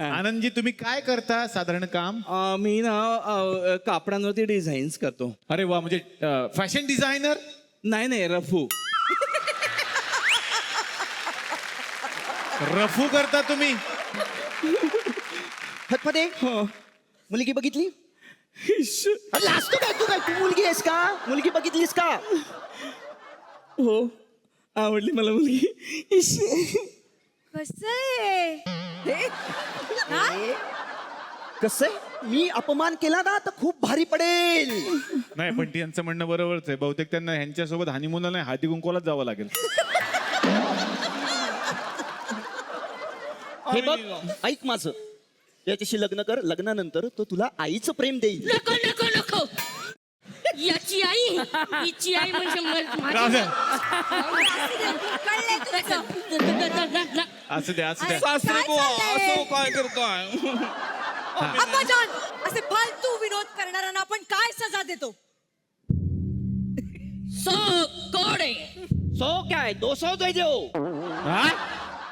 आनंदजी तुम्ही काय करता साधारण काम? मी ना कापडांवरती डिझाईन्स करतो. अरे वा, म्हणजे फॅशन डिझायनर? नाही रफू. रफू करता तुम्ही? फतफते हो. मुलगी बघितली? इश्श. अरे लाजतो काय तू मुलगी आहेस का? मुलगी बघितलीस का? हो, आवडली मला मुलगी. इश्श. कसं मी अपमान केला ना तर खूप भारी पडेल. नाही, पण यांचं म्हणणं बरोबरच आहे. बहुतेक त्यांना ह्यांच्यासोबत हानिमूनला नाही, हळदी कुंकवालाच जावं लागेल. हे बघ, ऐक माझं, याच्याशी लग्न कर. लग्नानंतर तो तुला आईचं प्रेम देईल. नको नको नको, याची आई हिची आई म्हणजे राहू द्या. माझी असू द्या असू द्या. सासरे बुवा, असं काय करताय? अप्पाजान, असे फालतू विनोद करणाऱ्यांना आपण काय सजा देतो? सो कोडे सो काय 200 दे देऊ. हा?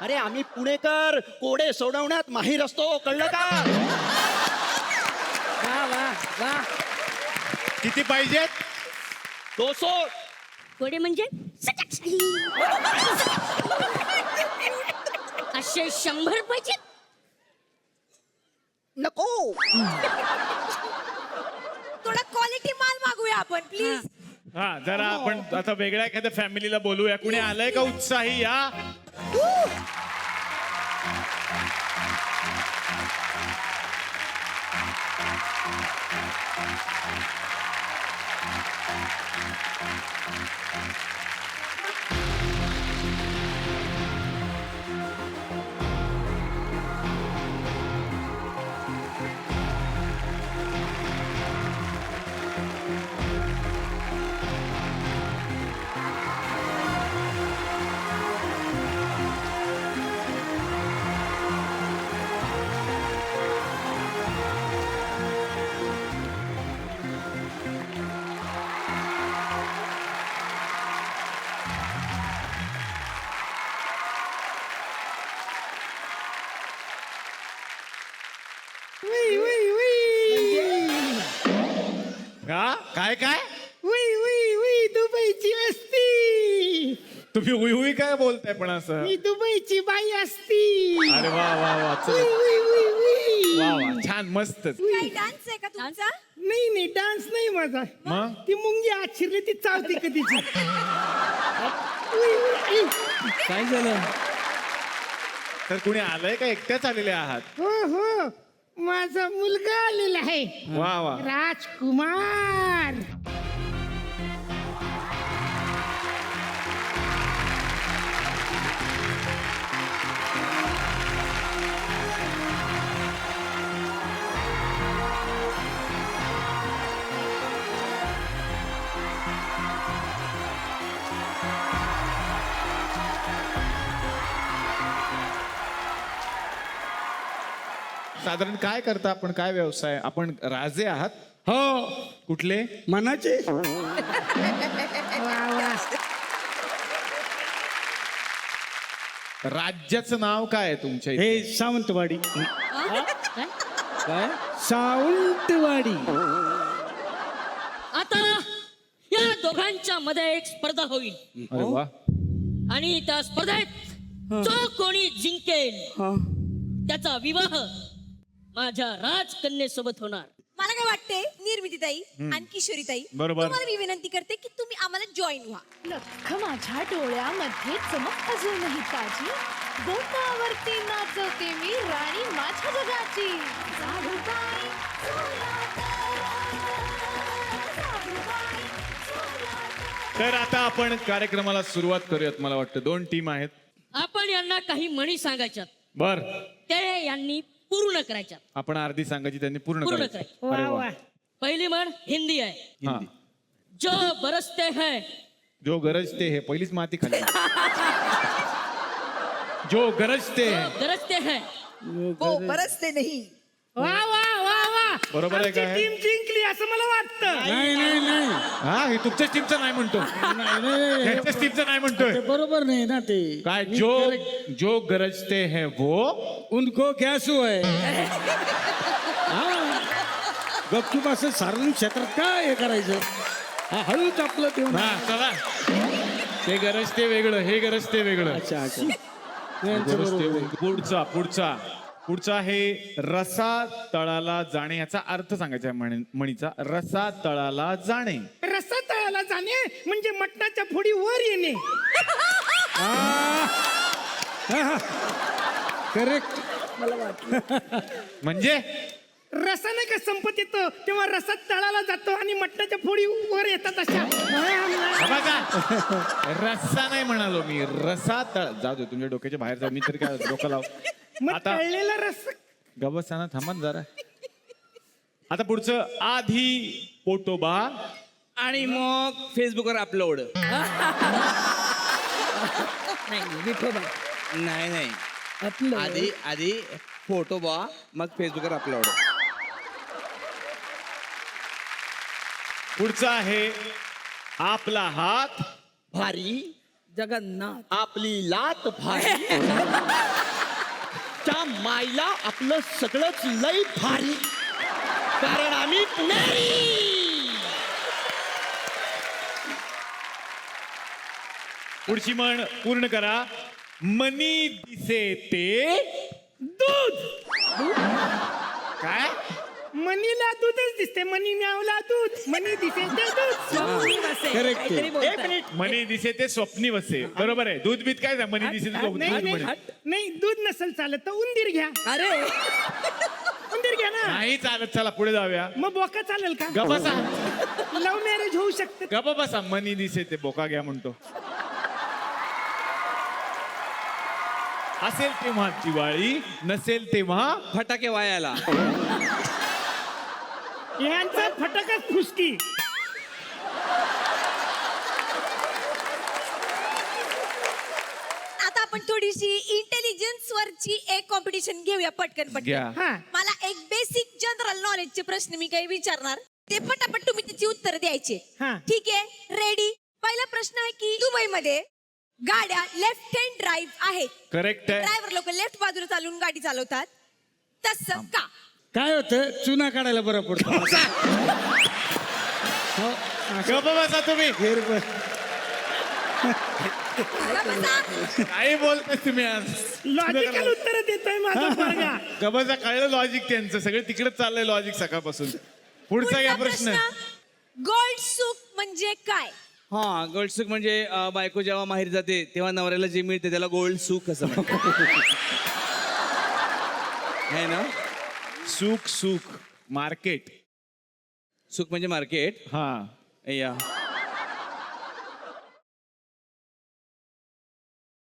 अरे आम्ही पुणेकर कोडे सोडवण्यात माहीर असतो, कळलं का? किती पाहिजेत? 200. कोडे म्हणजे असे 100 पाहिजे. नको. थोडा क्वालिटी माल मागूया आपण प्लीज. हा, जरा आपण आता वेगळ्या एखाद्या फॅमिलीला बोलूया. कुणी आलंय का उत्साही? या. हा? काय काय? दुबईची असती. तुम्ही उई उई काय बोलताय पण असं? मी दुबईची बाई असती. अरे वा वा वा, चला. वा वा, छान, मस्तच. काही डान्स आहे का तुमचा? नाही डान्स नाही माझा. मग ती मुंगी आत शिरली ती चावती कधीची. काय झालं? तर कुणी आलंय का एकट्याच आलेले आहात? हो माझा मुलगा आलेला आहे, वा वा. राजकुमार. साधारण काय करता आपण? काय व्यवसाय? आपण राजे आहात? हो, कुठले? मनाचे. राज्याचं नाव काय आहे तुमच्या इथे? हे सावंतवाडी. काय? सावंतवाडी. आता या दोघांच्या मध्ये एक स्पर्धा होईल अरे वा. आणि त्या स्पर्धेत जो कोणी जिंकेल त्याचा विवाह माझ्या राजकन्येसोबत होणार. मला काय वाटते, निर्मितीताई आणि किशोरीताई, बरोबर. तुम्हाला मी विनंती करते की तुम्ही आम्हाला जॉईन व्हा. लख माझ्या डोळ्यामध्ये चमक अजूनही ताजी, बोटावरती नाचवते मी राणी माझ्या जगाची. साडूबाई, तर आता आपण कार्यक्रमाला सुरुवात करूयात. मला वाटतं 2 टीम आहेत. आपण यांना काही म्हणी सांगायच्यात, बर, ते यांनी पूर्ण करायच्यात. आपण अर्धी सांगायची, त्यांनी पूर्ण पूर्ण करायची. अरे वा. पहिली म्हण हिंदी आहे. हा. जो बरसते हैं जो गरजते है, पहिलीच माती खाली. जो गरजते है. गरजते हैं हो, बरंच ते नाही. वा वा वा वा. बरोबर आहे काय टीम जिंकली असं मला वाटतं. नाही नाही नाही हा हे तुमच्याच टीमचं नाही म्हणतो नाही, नाही ह्यांच्याच टीमचं नाही म्हणतोय ते बरोबर नाही ना ते काय जो गरजते हैं वो उनको क्या सू आहे हा गपचूप असं सार्वजनिक क्षेत्रात काय हे करायचं हा हळूच आपलं ते हा चला ते गरजते वेगळं हे गरजते वेगळं अच्छा अच्छा यांचं गरजते बरोबर आहे. वेगळं. पुढचा हे रसा तळाला जाणे याचा अर्थ सांगायचा आहे म्हणीचा रसा तळाला जाणे रस्सा तळाला जाणे म्हणजे मटणाच्या फोडी वर येणे. करेक्ट म्हणजे रसा नाही का संपत येतो तेव्हा रसा तळाला जातो आणि मटणाच्या फोडी वर येतात अशा. बघा रस्सा नाही म्हणालो मी रसा तळ जाऊ दे तुमच्या डोक्याच्या बाहेर जाऊ मी तरी काय डोकं लाव मग आता तळलेला रस्सा गवसाना थांबा ना जरा आता पुढचं आधी पोटोबा आणि मग फेसबुकवर अपलोड. नाही आधी फोटो बा मग फेसबुकवर अपलोड. पुढचा आहे आपला हात भारी जगन्नाथ आपली लात भारी त्या माईला आपलं सगळंच लय भारी कारण आम्ही पुणेरी. पुढची म्हण पूर्ण करा मनी दिसे ते दूध. काय मनीला दूधच दिसते. मनी म्यावला दूध. मनी दिसे ते दूध. करेक्ट काहीतरी एक बोलताय. मिनिट मनी दिसे ते स्वप्नी वसे बरोबर आहे दूध बीत काय मनी दिसे ते स्वप्नी नाही, म्हणे. नाही दूध नसेल चालत तर उंदीर घ्या. अरे उंदीर घ्या ना. नाही चालत चला पुढे जाऊया मग बोका चालेल का? गबसा लव्ह मॅरेज होऊ शकते. गप बसा मनी दिसे ते बोका घ्या म्हणतो असेल तेव्हा दिवाळी नसेल तेव्हा फटाके वायाला. ह्यांचा फटाकच फुसकी. आता आपण थोडीशी इंटेलिजन्स वरची एक कॉम्पिटिशन घेऊया पटकन घ्या. पटकन. हा. मला एक बेसिक जनरल नॉलेजचे प्रश्न मी काही विचारणार ते पटापट तुम्ही त्याची उत्तर द्यायचे. हा. ठीक आहे रेडी. पहिला प्रश्न आहे की दुबईमध्ये गाड्या लेफ्ट हँड ड्राईव्ह आहेत. करेक्ट आहे ड्रायव्हर लोक लेफ्ट बाजूला चालून गाडी चालवतात तसं का? काय होतं चुना काढायला बरं पडतो गप बसा तुम्ही काही बोलताय तुम्ही आज लॉजिकल उत्तर देतोय माझा पोरगा. गबाचा कळलं लॉजिक त्यांचं सगळं तिकडे चाललंय लॉजिक सकाळपासून पुढचा या प्रश्न गोल्ड सूप म्हणजे काय? हा गोल्ड सुख म्हणजे बायको जेव्हा माहेर जाते तेव्हा नवऱ्याला जे मिळते त्याला गोल्ड सुख असं म्हणतात. है ना. सुख मार्केट सुख म्हणजे मार्केट. हा या